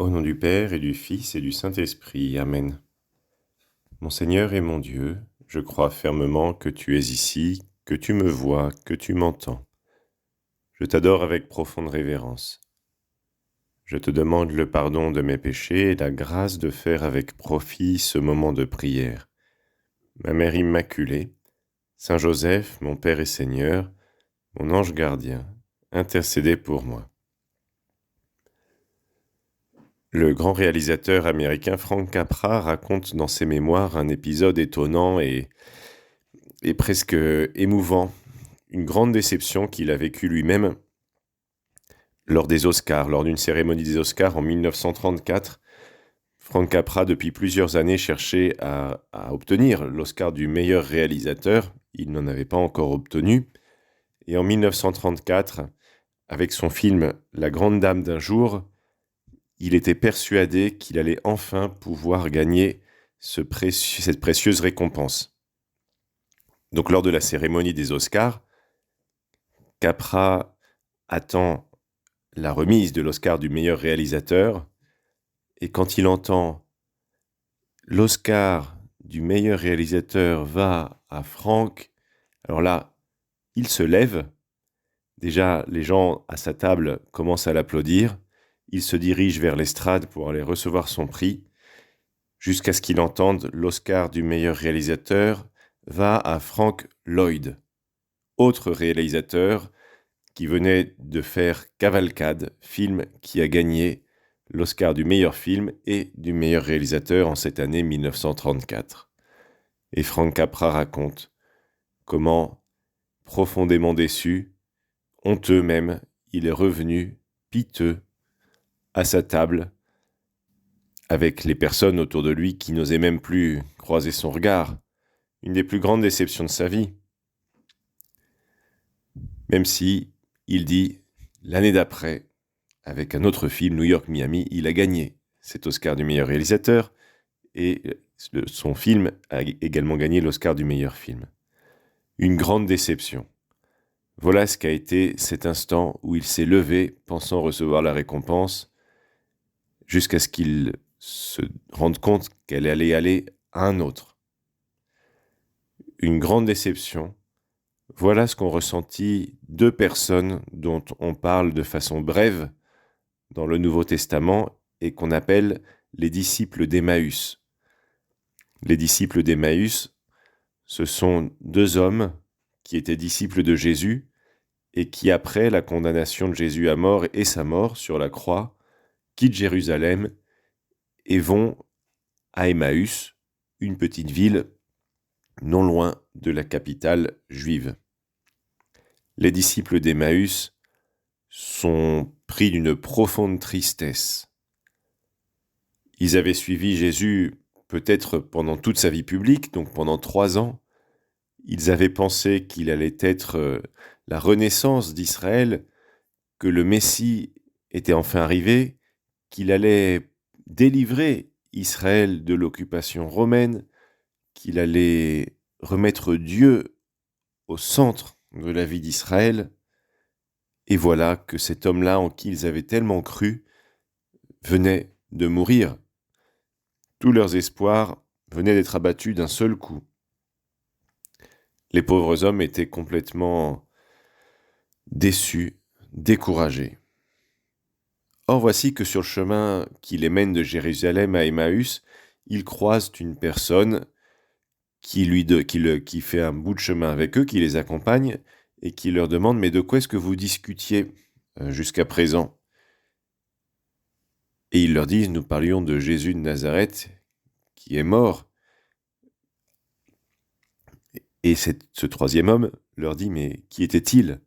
Au nom du Père et du Fils et du Saint-Esprit. Amen. Mon Seigneur et mon Dieu, je crois fermement que tu es ici, que tu me vois, que tu m'entends. Je t'adore avec profonde révérence. Je te demande le pardon de mes péchés et la grâce de faire avec profit ce moment de prière. Ma Mère Immaculée, Saint Joseph, mon Père et Seigneur, mon ange gardien, intercédez pour moi. Le grand réalisateur américain Frank Capra raconte dans ses mémoires un épisode étonnant et presque émouvant, une grande déception qu'il a vécue lui-même lors des Oscars, lors d'une cérémonie des Oscars en 1934. Frank Capra, depuis plusieurs années, cherchait à obtenir l'Oscar du meilleur réalisateur. Il n'en avait pas encore obtenu. Et en 1934, avec son film La Grande Dame d'un jour, il était persuadé qu'il allait enfin pouvoir gagner cette précieuse récompense. Donc lors de la cérémonie des Oscars, Capra attend la remise de l'Oscar du meilleur réalisateur, et quand il entend l'Oscar du meilleur réalisateur va à Franck, alors là, il se lève. Déjà, les gens à sa table commencent à l'applaudir. Il se dirige vers l'estrade pour aller recevoir son prix, jusqu'à ce qu'il entende l'Oscar du meilleur réalisateur va à Frank Lloyd, autre réalisateur qui venait de faire Cavalcade, film qui a gagné l'Oscar du meilleur film et du meilleur réalisateur en cette année 1934. Et Frank Capra raconte comment, profondément déçu, honteux même, il est revenu, piteux, à sa table, avec les personnes autour de lui qui n'osaient même plus croiser son regard. Une des plus grandes déceptions de sa vie. Même si, il dit, l'année d'après, avec un autre film, New York-Miami, il a gagné cet Oscar du meilleur réalisateur et son film a également gagné l'Oscar du meilleur film. Une grande déception. Voilà ce qu'a été cet instant où il s'est levé pensant recevoir la récompense jusqu'à ce qu'il se rende compte qu'elle allait aller à un autre. Une grande déception. Voilà ce qu'ont ressenti deux personnes dont on parle de façon brève dans le Nouveau Testament et qu'on appelle les disciples d'Emmaüs. Les disciples d'Emmaüs, ce sont deux hommes qui étaient disciples de Jésus et qui, après la condamnation de Jésus à mort et sa mort sur la croix, quittent Jérusalem et vont à Emmaüs, une petite ville non loin de la capitale juive. Les disciples d'Emmaüs sont pris d'une profonde tristesse. Ils avaient suivi Jésus peut-être pendant toute sa vie publique, donc pendant 3 ans. Ils avaient pensé qu'il allait être la renaissance d'Israël, que le Messie était enfin arrivé, qu'il allait délivrer Israël de l'occupation romaine, qu'il allait remettre Dieu au centre de la vie d'Israël. Et voilà que cet homme-là, en qui ils avaient tellement cru, venait de mourir. Tous leurs espoirs venaient d'être abattus d'un seul coup. Les pauvres hommes étaient complètement déçus, découragés. Or voici que sur le chemin qui les mène de Jérusalem à Emmaüs, ils croisent une personne qui fait un bout de chemin avec eux, qui les accompagne et qui leur demande « Mais de quoi est-ce que vous discutiez jusqu'à présent ?» Et ils leur disent « Nous parlions de Jésus de Nazareth qui est mort. » Et ce troisième homme leur dit « Mais qui était-il »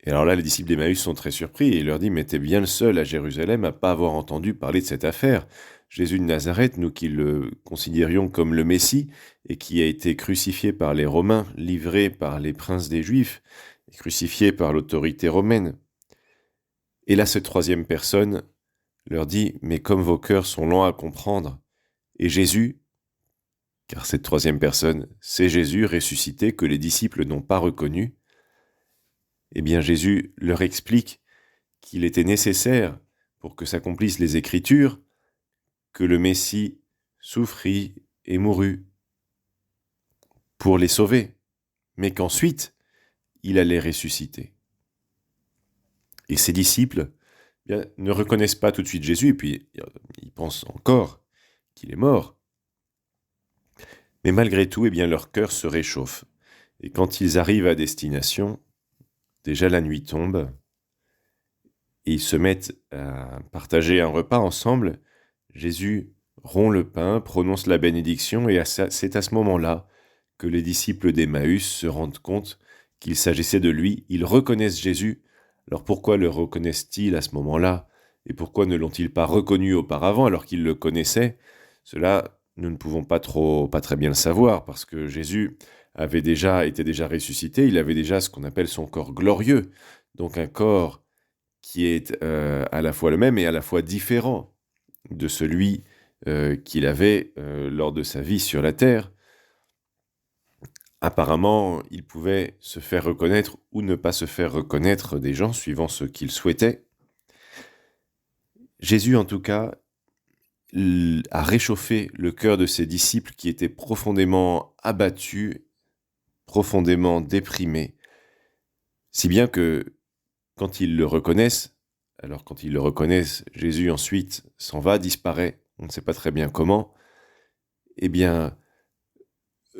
Et alors là, les disciples d'Emmaüs sont très surpris et il leur dit « Mais t'es bien le seul à Jérusalem à pas avoir entendu parler de cette affaire. Jésus de Nazareth, nous qui le considérions comme le Messie et qui a été crucifié par les Romains, livré par les princes des Juifs, crucifié par l'autorité romaine. » Et là, cette troisième personne leur dit « Mais comme vos cœurs sont lents à comprendre, et Jésus, car cette troisième personne, c'est Jésus ressuscité que les disciples n'ont pas reconnu, eh bien Jésus leur explique qu'il était nécessaire pour que s'accomplissent les Écritures, que le Messie souffrit et mourut pour les sauver, mais qu'ensuite, il allait ressusciter. Et ses disciples ne reconnaissent pas tout de suite Jésus, et puis ils pensent encore qu'il est mort. Mais malgré tout, leur cœur se réchauffe. Et quand ils arrivent à destination, déjà la nuit tombe, et ils se mettent à partager un repas ensemble. Jésus rompt le pain, prononce la bénédiction, et c'est à ce moment-là que les disciples d'Emmaüs se rendent compte qu'il s'agissait de lui. Ils reconnaissent Jésus. Alors pourquoi le reconnaissent-ils à ce moment-là? Et pourquoi ne l'ont-ils pas reconnu auparavant alors qu'ils le connaissaient? Cela, nous ne pouvons pas très bien le savoir, parce que Jésus était déjà ressuscité, il avait déjà ce qu'on appelle son corps glorieux, donc un corps qui est à la fois le même et à la fois différent de celui qu'il avait lors de sa vie sur la terre. Apparemment, il pouvait se faire reconnaître ou ne pas se faire reconnaître des gens suivant ce qu'il souhaitait. Jésus, en tout cas, a réchauffé le cœur de ses disciples qui étaient profondément abattus, profondément déprimés, si bien que quand ils le reconnaissent, Jésus ensuite s'en va, disparaît, on ne sait pas très bien comment,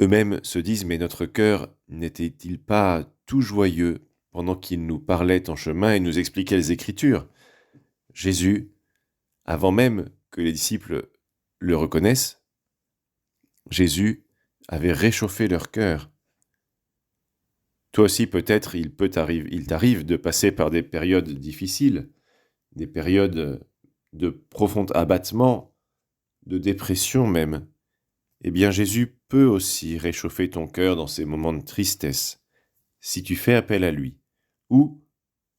eux-mêmes se disent « Mais notre cœur n'était-il pas tout joyeux pendant qu'il nous parlait en chemin et nous expliquait les Écritures ?» Jésus, avant même que les disciples le reconnaissent, Jésus avait réchauffé leur cœur. Toi aussi, peut-être, il t'arrive de passer par des périodes difficiles, des périodes de profond abattement, de dépression même. Jésus peut aussi réchauffer ton cœur dans ces moments de tristesse, si tu fais appel à lui, ou,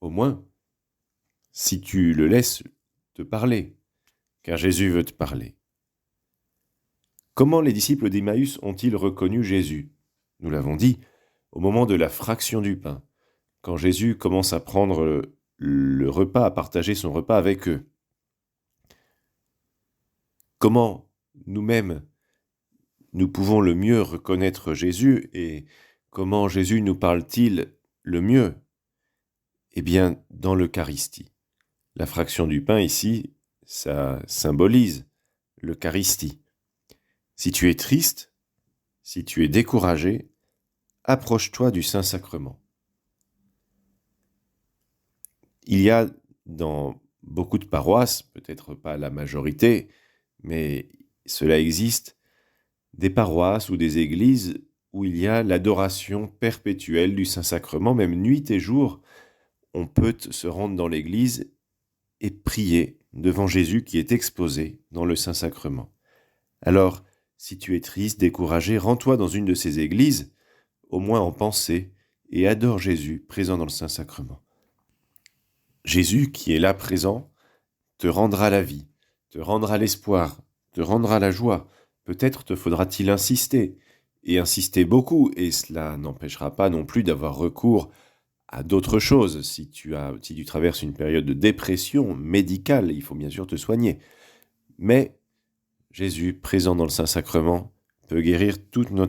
au moins, si tu le laisses te parler, car Jésus veut te parler. Comment les disciples d'Emmaüs ont-ils reconnu Jésus? Nous l'avons dit, au moment de la fraction du pain, quand Jésus commence à prendre le repas, à partager son repas avec eux. Comment nous-mêmes, nous pouvons le mieux reconnaître Jésus et comment Jésus nous parle-t-il le mieux? Dans l'Eucharistie. La fraction du pain ici, ça symbolise l'Eucharistie. Si tu es triste, si tu es découragé, approche-toi du Saint-Sacrement. Il y a dans beaucoup de paroisses, peut-être pas la majorité, mais cela existe, des paroisses ou des églises où il y a l'adoration perpétuelle du Saint-Sacrement, même nuit et jour, on peut se rendre dans l'église et prier devant Jésus qui est exposé dans le Saint-Sacrement. Alors, si tu es triste, découragé, rends-toi dans une de ces églises, au moins en pensée, et adore Jésus présent dans le Saint-Sacrement. Jésus qui est là présent te rendra la vie, te rendra l'espoir, te rendra la joie. Peut-être te faudra-t-il insister, et insister beaucoup, et cela n'empêchera pas non plus d'avoir recours à d'autres choses. Si tu traverses une période de dépression médicale, il faut bien sûr te soigner. Mais Jésus, présent dans le Saint-Sacrement, peut guérir toute nos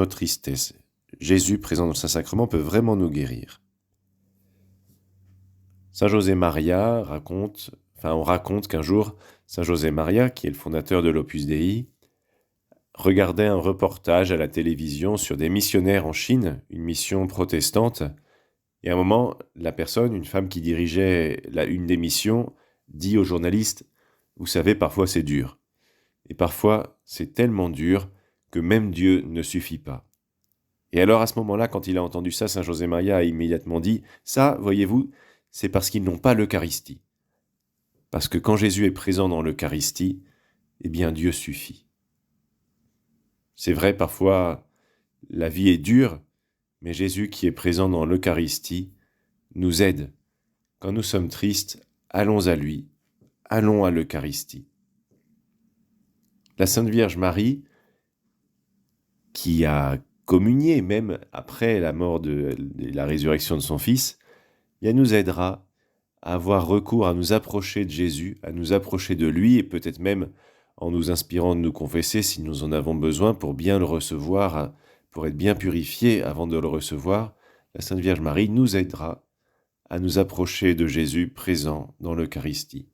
tristesses. Jésus, présent dans le Saint-Sacrement, peut vraiment nous guérir. Saint José Maria on raconte qu'un jour, Saint José Maria, qui est le fondateur de l'Opus Dei, regardait un reportage à la télévision sur des missionnaires en Chine, une mission protestante, et à un moment, la personne, une femme qui dirigeait une des missions, dit au journaliste « Vous savez, parfois c'est dur. Et parfois, c'est tellement dur que même Dieu ne suffit pas. » Et alors, à ce moment-là, quand il a entendu ça, Saint José Maria a immédiatement dit « Ça, voyez-vous, c'est parce qu'ils n'ont pas l'Eucharistie. Parce que quand Jésus est présent dans l'Eucharistie, Dieu suffit. » C'est vrai, parfois, la vie est dure, mais Jésus qui est présent dans l'Eucharistie nous aide. Quand nous sommes tristes, allons à lui, allons à l'Eucharistie. La Sainte Vierge Marie, qui a communié même après la mort et la résurrection de son Fils, nous aidera à avoir recours à nous approcher de Jésus, à nous approcher de lui, et peut-être même en nous inspirant de nous confesser si nous en avons besoin pour bien le recevoir, pour être bien purifiés avant de le recevoir, la Sainte Vierge Marie nous aidera à nous approcher de Jésus présent dans l'Eucharistie.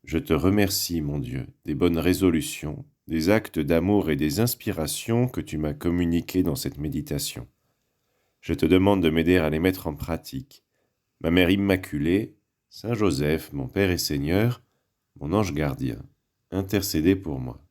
Je te remercie, mon Dieu, des bonnes résolutions, des actes d'amour et des inspirations que tu m'as communiqués dans cette méditation. Je te demande de m'aider à les mettre en pratique. Ma Mère Immaculée, Saint Joseph, mon Père et Seigneur, mon ange gardien, intercédez pour moi.